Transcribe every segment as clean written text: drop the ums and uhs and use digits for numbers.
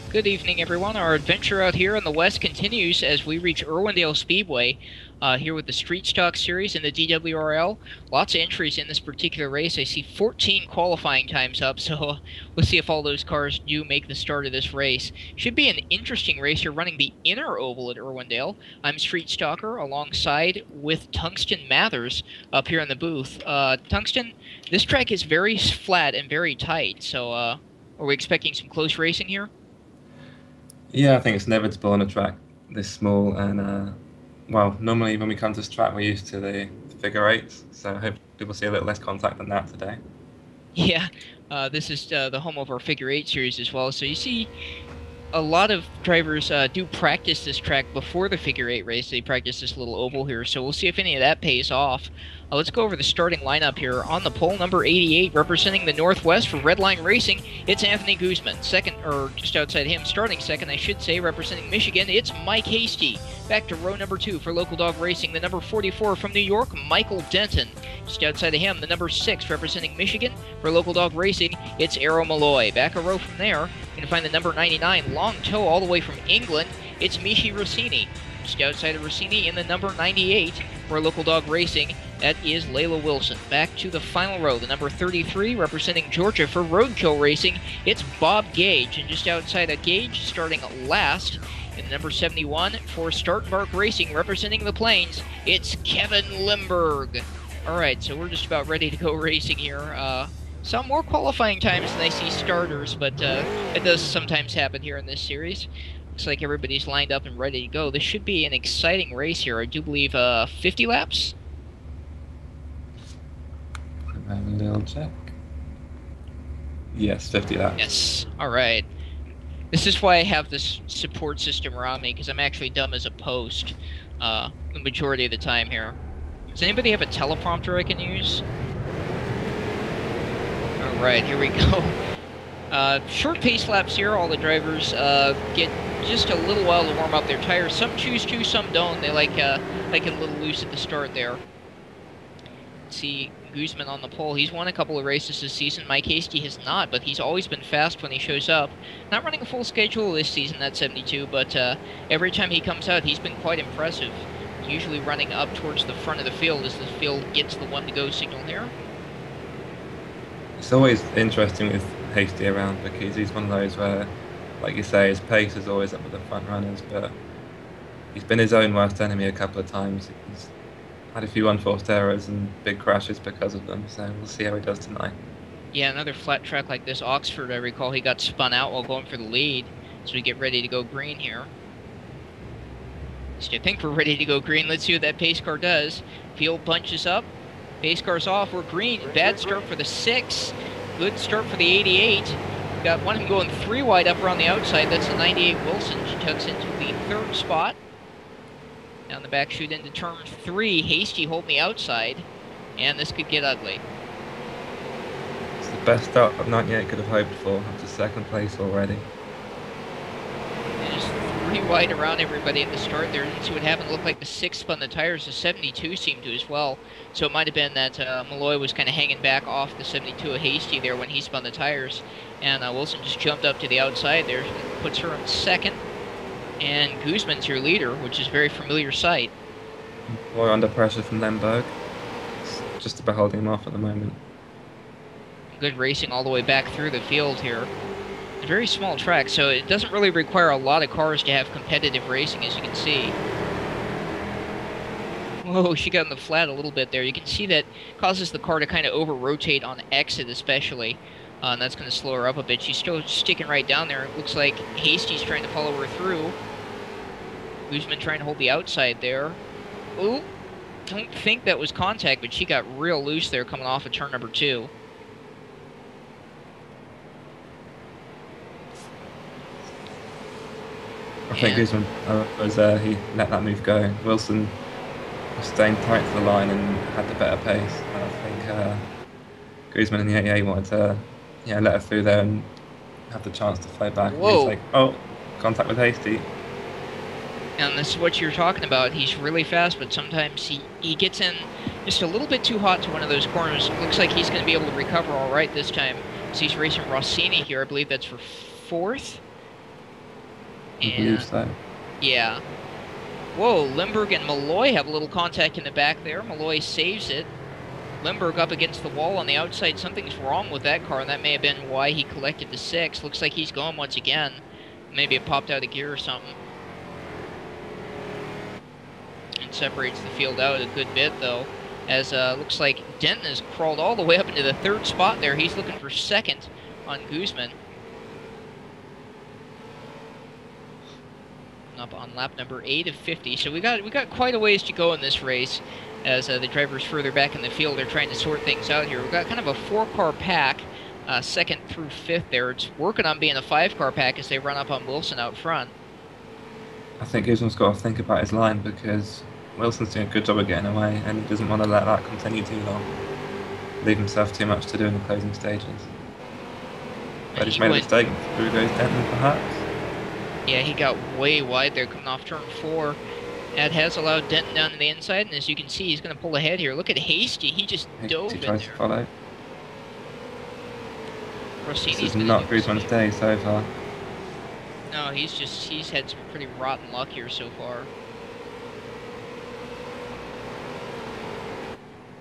Good evening, everyone. Our adventure out here in the west continues as we reach Irwindale Speedway here with the Street Stock Series in the DWRL. Lots of entries in this particular race. I see 14 qualifying times up, so we'll see if all those cars do make the start of this race. Should be an interesting race here running the inner oval at Irwindale. I'm Street Stalker alongside with Tungsten Mathers up here in the booth. Tungsten, this track is very flat and very tight, so are we expecting some close racing here? Yeah, I think it's inevitable on a track this small, and well, normally when we come to this track, we're used to the figure eights, so hopefully we'll see a little less contact than that today. Yeah, this is the home of our figure eight series as well. So you see a lot of drivers do practice this track before the figure eight race. They practice this little oval here, so we'll see if any of that pays off. Let's go over the starting lineup here. On the pole, number 88, representing the Northwest for Redline Racing, it's Anthony Guzman. Second, or just outside him, starting second, I should say, representing Michigan, it's Mike Hasty. Back to row number 2 for Local Dog Racing, the number 44 from New York, Michael Denton. Just outside of him, the number 6 representing Michigan for Local Dog Racing, it's Arrow Malloy. Back a row from there, you're going to find the number 99, long toe all the way from England, it's Michi Rossini. Just outside of Rossini in the number 98 for Local Dog Racing, that is Layla Wilson. Back to the final row, the number 33 representing Georgia for Roadkill Racing, it's Bob Gage. And just outside of Gage, starting last, in the number 71 for Startmark Racing representing the Plains, it's Kevin Limberg. Alright, so we're just about ready to go racing here. Some more qualifying times than I see starters, but it does sometimes happen here in this series. Looks like everybody's lined up and ready to go. This should be an exciting race here. I do believe 50 laps? Have a little check. Yes, 50 laps. Yes, alright. This is why I have this support system around me, because I'm actually dumb as a post the majority of the time here. Does anybody have a teleprompter I can use? Alright, here we go. Short pace laps here. All the drivers get just a little while to warm up their tires. Some choose to, some don't. They like it a little loose at the start there. Let's see Guzman on the pole. He's won a couple of races this season. Mike Hasty has not, but he's always been fast when he shows up. Not running a full schedule this season at 72, but every time he comes out, he's been quite impressive. Usually running up towards the front of the field as the field gets the one-to-go signal here. It's always interesting with Hasty around because he's one of those where, like you say, his pace is always up with the front runners, but he's been his own worst enemy a couple of times. He's had a few unforced errors and big crashes because of them, so we'll see how he does tonight. Yeah, another flat track like this, Oxford, I recall he got spun out while going for the lead, so we get ready to go green here. So I think we're ready to go green. Let's see what that pace car does. Field bunches up. Pace car's off. We're green. Bad start for the 6. Good start for the 88. We've got one of them going 3 wide up around the outside. That's the 98 Wilson. She tucks into the 3rd spot. Down the back chute into turn 3. Hasty holding the outside. And this could get ugly. It's the best start of 98 could have hoped for. Up to 2nd place already. And just 3 wide around everybody at the start there. Didn't see what happened. It looked like the 6 spun the tires. The 72 seemed to as well. So it might have been that Malloy was kind of hanging back off the 72 of Hasty there when he spun the tires. And Wilson just jumped up to the outside there. Puts her in 2nd. And Guzman's your leader, which is a very familiar sight. More under pressure from Lemberg. It's just about holding him off at the moment. Good racing all the way back through the field here. It's a very small track, so it doesn't really require a lot of cars to have competitive racing, as you can see. Whoa, she got in the flat a little bit there. You can see that causes the car to kind of over-rotate on exit especially. And that's going to slow her up a bit. She's still sticking right down there. It looks like Hasty's trying to follow her through. Guzman trying to hold the outside there. Ooh, don't think that was contact, but she got real loose there coming off of turn number 2. I think Guzman he let that move go. Wilson was staying tight to the line and had the better pace. I think Guzman in the 88 wanted to let her through there and have the chance to flow back. Whoa. He's like, oh, contact with Hasty. And this is what you're talking about. He's really fast, but sometimes he gets in just a little bit too hot to one of those corners. Looks like he's going to be able to recover all right this time. So he's racing Rossini here. I believe that's for 4th. I believe And so. yeah. Whoa, Limburg and Malloy have a little contact in the back there. Malloy saves it. Limburg up against the wall on the outside. Something's wrong with that car, and that may have been why he collected the 6. Looks like he's going once again. Maybe it popped out of gear or something. And separates the field out a good bit, though, as looks like Denton has crawled all the way up into the 3rd spot there. He's looking for 2nd on Guzman. Up on lap number 8 of 50. So we got quite a ways to go in this race, as the drivers further back in the field are trying to sort things out here. We've got kind of a 4-car pack, 2nd through 5th there. It's working on being a 5-car pack as they run up on Wilson out front. I think Guzman's got to think about his line, because Wilson's doing a good job of getting away, and he doesn't want to let that continue too long. Leave himself too much to do in the closing stages. But he's made a mistake. Through goes Denton, perhaps. Yeah, he got way wide there coming off turn 4. That has allowed Denton down to the inside, and as you can see, he's going to pull ahead here. Look at Hasty. He just dove in there. He tries to follow. Rossini's this is not Guzman's day so far. No, he's had some pretty rotten luck here so far.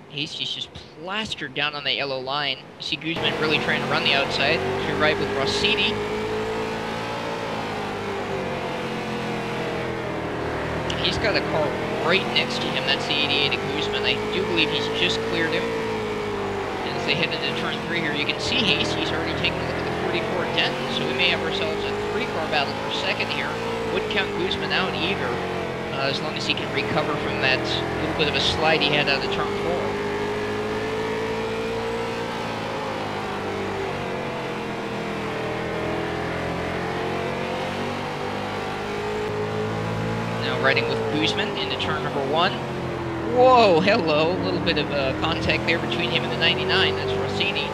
Hasty's just plastered down on the yellow line. You see Guzman really trying to run the outside to ride with Rossini. He's got a car right next to him. That's the 88 of Guzman. I do believe he's just cleared him. And as they head into turn 3 here, you can see Hasty's already taking a look at the 44 Denton. So we may have ourselves a 3-car battle for 2nd here. Wouldn't count Guzman out either, as long as he can recover from that little bit of a slide he had out of turn 4. Riding with Guzman into turn number 1. Whoa, hello. A little bit of contact there between him and the 99. That's Rossini.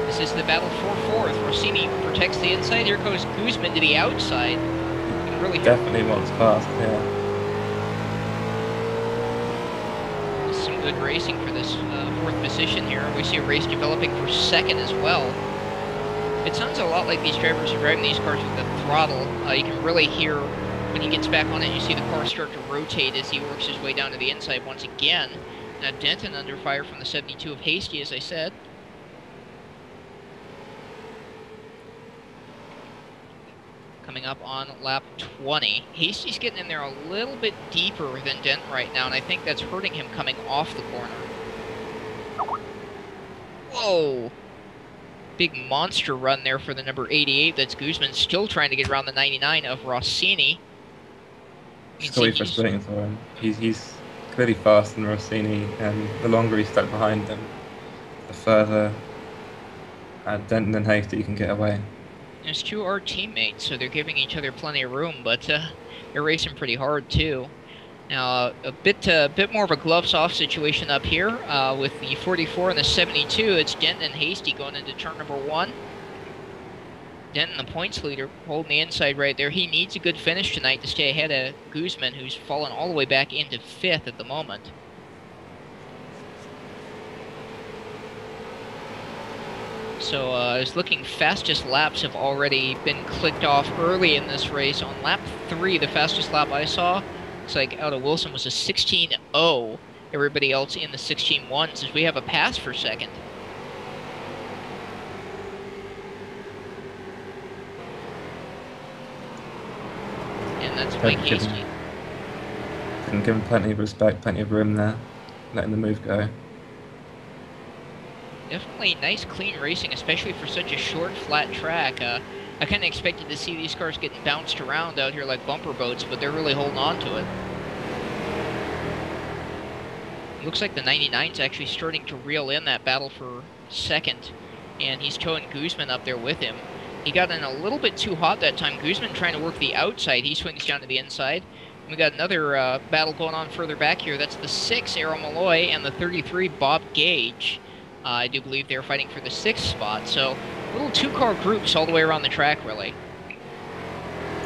This is the battle for 4th. Rossini protects the inside. Here goes Guzman to the outside. Really definitely wants past, yeah. Some good racing for this 4th position here. We see a race developing for 2nd as well. It sounds a lot like these drivers are driving these cars with the throttle. You can really hear when he gets back on it, you see the car start to rotate as he works his way down to the inside once again. Now Denton under fire from the 72 of Hasty, as I said. Coming up on lap 20. Hasty's getting in there a little bit deeper than Denton right now, and I think that's hurting him coming off the corner. Whoa! Big monster run there for the number 88. That's Guzman, still trying to get around the 99 of Rossini. It's really frustrating for him. He's clearly faster than Rossini, and the longer he's stuck behind them, the further Denton and Hasty can get away. There's 2 are teammates, so they're giving each other plenty of room, but they're racing pretty hard too. Now, a bit more of a gloves-off situation up here with the 44 and the 72. It's Denton and Hasty going into turn number 1. Denton, the points leader, holding the inside right there. He needs a good finish tonight to stay ahead of Guzman, who's fallen all the way back into 5th at the moment. So, it's looking fastest laps have already been clicked off early in this race. On lap 3, the fastest lap I saw, looks like out of Wilson was a 16.0. Everybody else in the 16.1s as we have a pass for 2nd. And that's Mike Hasty. Can give him plenty of respect, plenty of room there, letting the move go. Definitely nice, clean racing, especially for such a short, flat track. I kind of expected to see these cars getting bounced around out here like bumper boats, but they're really holding on to it. Looks like the 99's actually starting to reel in that battle for 2nd, and he's towing Guzman up there with him. He got in a little bit too hot that time. Guzman trying to work the outside. He swings down to the inside. We got another battle going on further back here. That's the 6, Errol Malloy, and the 33, Bob Gage. I do believe they're fighting for the 6th spot. So, little 2-car groups all the way around the track, really.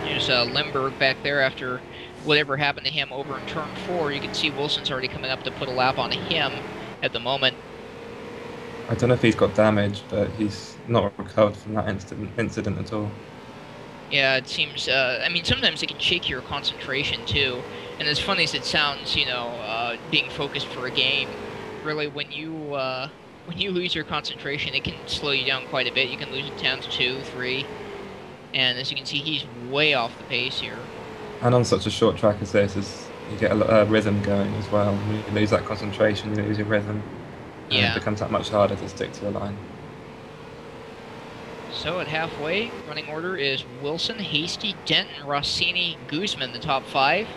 There's Limburg back there after whatever happened to him over in turn 4. You can see Wilson's already coming up to put a lap on him at the moment. I don't know if he's got damage, but he's not recovered from that incident at all. Yeah, it seems, I mean, sometimes it can shake your concentration too. And as funny as it sounds, you know, being focused for a game, really when you lose your concentration, it can slow you down quite a bit. You can lose it down to 2, 3. And as you can see, he's way off the pace here. And on such a short track as this, you get a lot of rhythm going as well. When you lose that concentration, you lose your rhythm, and it Yeah. becomes that much harder to stick to a line. So at halfway, running order is Wilson, Hasty, Denton, Rossini, Guzman, the top 5.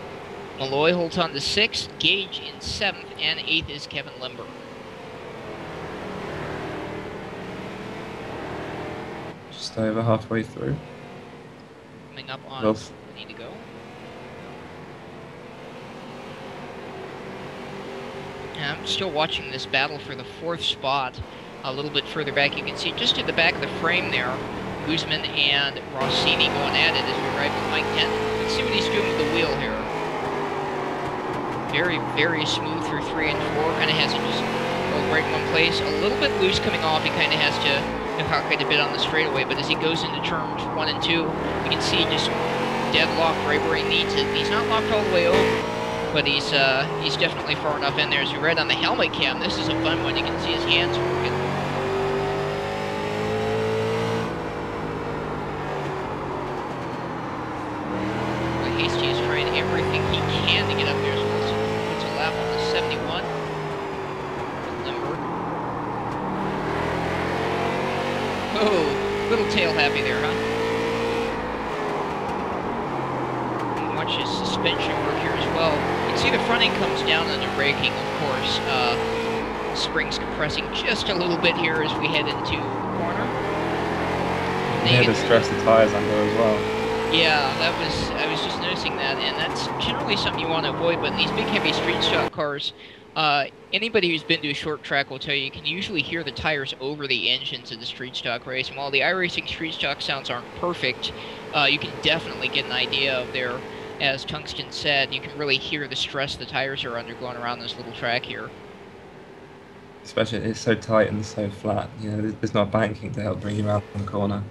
Malloy holds on to 6th, Gage in 7th, and 8th is Kevin Limber. Just over halfway through. Coming up on Wilson. we need to go. And I'm still watching this battle for the 4th spot. A little bit further back, you can see just at the back of the frame there, Guzman and Rossini going at it as we arrive with Mike Denton. Let's see what he's doing with the wheel here. Very, very smooth through 3 and 4. Kind of has it just go right in one place. A little bit loose coming off. He kind of has to hook quite a bit on the straightaway. But as he goes into turns 1 and 2, you can see just deadlocked right where he needs it. He's not locked all the way over, but he's definitely far enough in there. As we read on the helmet cam, this is a fun one. You can see his hands working. Hasty is trying everything he can to get up there as Wilson puts a lap on the 71. Limber. Oh, little tail happy there, huh? Watch his suspension work here as well. You can see the front end comes down under braking, of course. Springs compressing just a little bit here as we head into the corner. Yeah, to stress the tires under as well. Yeah, I was just noticing that, and that's generally something you want to avoid, but in these big, heavy street stock cars, anybody who's been to a short track will tell you can usually hear the tires over the engines of the street stock race, and while the iRacing street stock sounds aren't perfect, you can definitely get an idea of their, as Tungsten said, you can really hear the stress the tires are under going around this little track here. Especially it's so tight and so flat, you know, there's not banking to help bring you around the corner.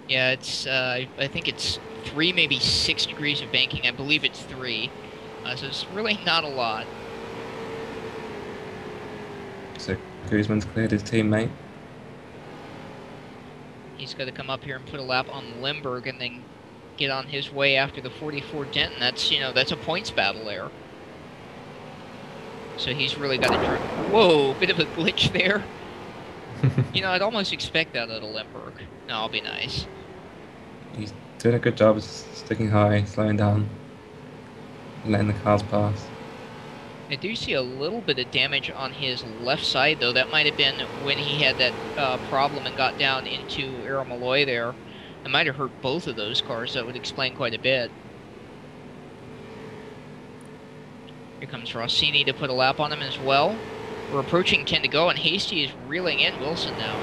Yeah, it's, I think it's 3, maybe 6 degrees of banking. I believe it's 3. So it's really not a lot. So Guzman's cleared his teammate. He's got to come up here and put a lap on Limburg and then get on his way after the 44 Denton. That's, you know, that's a points battle there. So he's really got to... Whoa, bit of a glitch there. You know, I'd almost expect that out of Limburg. No, I'll be nice. He's doing a good job of sticking high, slowing down, letting the cars pass. I do see a little bit of damage on his left side, though. That might have been when he had that problem and got down into Arrow Malloy there. It might have hurt both of those cars. That would explain quite a bit. Here comes Rossini to put a lap on him as well. We're approaching 10 to go, and Hasty is reeling in Wilson now.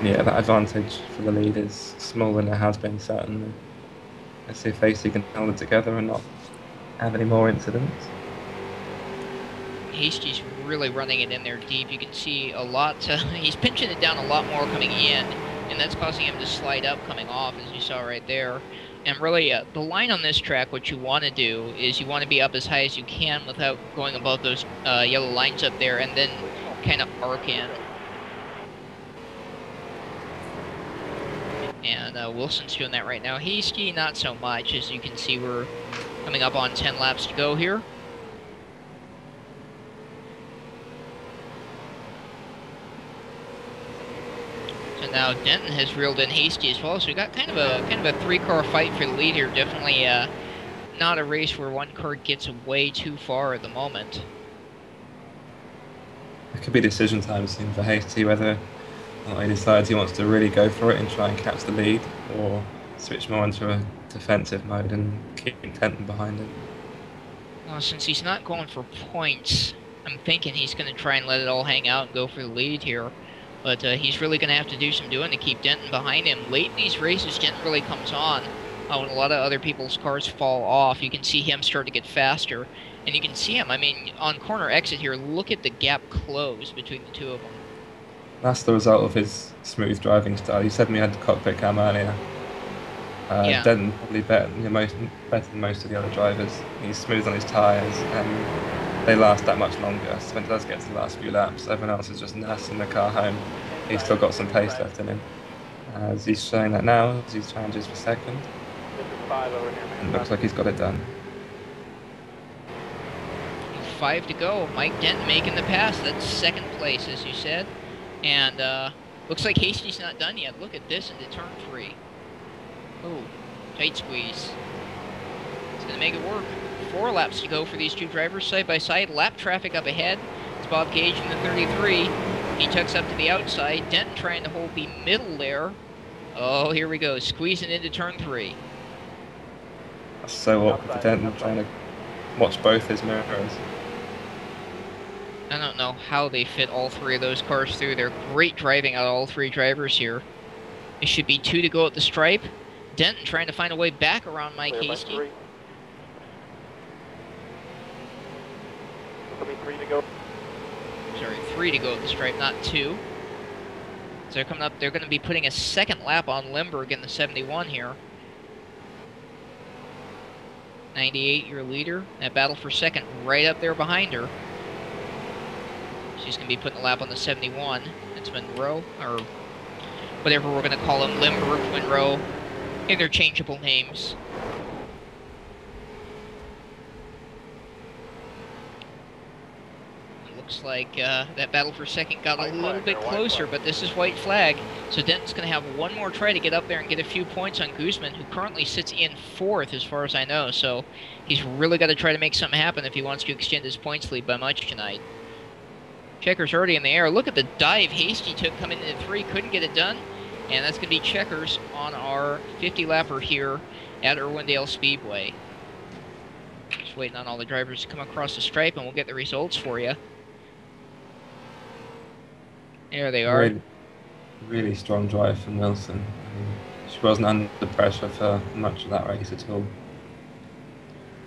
Yeah, that advantage for the lead is smaller than it has been, certainly. Let's see if Hasty can hold it together and not have any more incidents. Hasty's really running it in there deep. You can see a lot. He's pinching it down a lot more coming in, and that's causing him to slide up coming off, as you saw right there. And really, the line on this track, what you want to do is you want to be up as high as you can without going above those yellow lines up there, and then kind of arc in. And Wilson's doing that right now. Hasty, not so much. As you can see, we're coming up on 10 laps to go here. So now Denton has reeled in Hasty as well. So we got kind of a 3-car fight for the lead here. Definitely not a race where one car gets way too far at the moment. It could be decision time soon for Hasty, whether he decides he wants to really go for it and try and catch the lead, or switch more into a defensive mode and keep Denton behind him. Well, since he's not going for points, I'm thinking he's going to try and let it all hang out and go for the lead here. But he's really going to have to do some doing to keep Denton behind him. Late in these races, Denton really comes on when a lot of other people's cars fall off. You can see him start to get faster. And you can see him, I mean, on corner exit here, look at the gap close between the two of them. That's the result of his smooth driving style. You said we had the cockpit cam earlier. Yeah. Denton probably better than most of the other drivers. He's smooth on his tyres and they last that much longer. So when it does get to the last few laps, everyone else is just nursing the car home. He's still got some pace left in him. As he's showing that now, as he challenges for second. And it looks like he's got it done. 5 to go. Mike Denton making the pass. That's second place, as you said. And looks like Hasty's not done yet. Look at this into turn 3. Oh, tight squeeze. It's going to make it work. 4 laps to go for these two drivers side by side. Lap traffic up ahead. It's Bob Gage in the 33. He tucks up to the outside. Denton trying to hold the middle there. Oh, here we go. Squeezing into turn 3. That's so awkward for Denton trying to watch both his mirrors. I don't know how they fit all 3 of those cars through. They're great driving out of all 3 drivers here. It should be 2 to go at the stripe. Denton trying to find a way back around Mike Hasty. 3 to go. Sorry, 3 to go at the stripe, not 2. So they're coming up. They're going to be putting a second lap on Limburg in the 71 here. 98, your leader. That battle for second right up there behind her. She's going to be putting a lap on the 71. It's Monroe, or whatever we're going to call them. Limburg, Monroe. Interchangeable names. It looks like that battle for second got a little bit closer, but this is white flag. So Denton's going to have one more try to get up there and get a few points on Guzman, who currently sits in 4th as far as I know. So he's really got to try to make something happen if he wants to extend his points lead by much tonight. Checkers already in the air. Look at the dive Hasty took coming into 3. Couldn't get it done. And that's going to be Checkers on our 50-lapper here at Irwindale Speedway. Just waiting on all the drivers to come across the stripe, and we'll get the results for you. There they are. Really, really strong drive from Wilson. I mean, she wasn't under pressure for much of that race at all.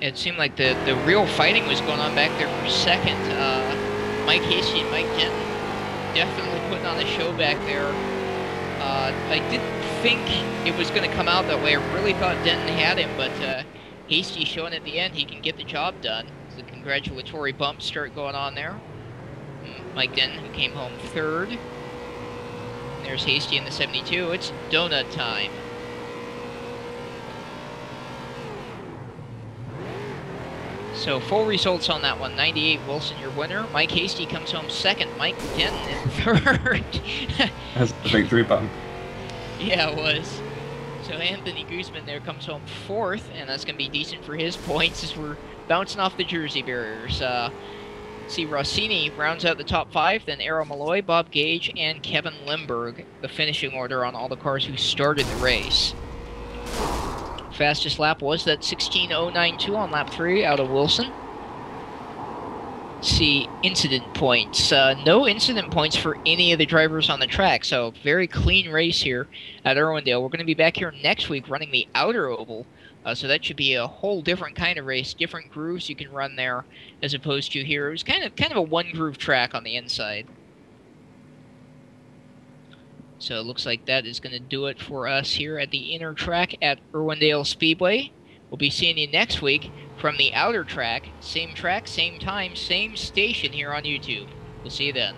It seemed like the real fighting was going on back there for second. Mike Hasty and Mike Denton definitely putting on a show back there. I didn't think it was going to come out that way. I really thought Denton had him, but Hasty showing at the end he can get the job done. The congratulatory bumps start going on there. Mike Denton, who came home 3rd. There's Hasty in the 72. It's donut time. So full results on that one. 98 Wilson, your winner. Mike Hasty comes home 2nd. Mike Denton in 3rd. That's a victory bump. Yeah, it was. So Anthony Guzman there comes home 4th, and that's going to be decent for his points as we're bouncing off the Jersey barriers. See, Rossini rounds out the top 5, then Arrow Malloy, Bob Gage, and Kevin Limburg, the finishing order on all the cars who started the race. Fastest lap was that 16.092 on lap 3 out of Wilson. See, incident points. No incident points for any of the drivers on the track, so very clean race here at Irwindale. We're going to be back here next week running the outer oval, so that should be a whole different kind of race, different grooves you can run there as opposed to here. It was kind of a one-groove track on the inside. So it looks like that is going to do it for us here at the inner track at Irwindale Speedway. We'll be seeing you next week from the outer track, same time, same station here on YouTube. We'll see you then.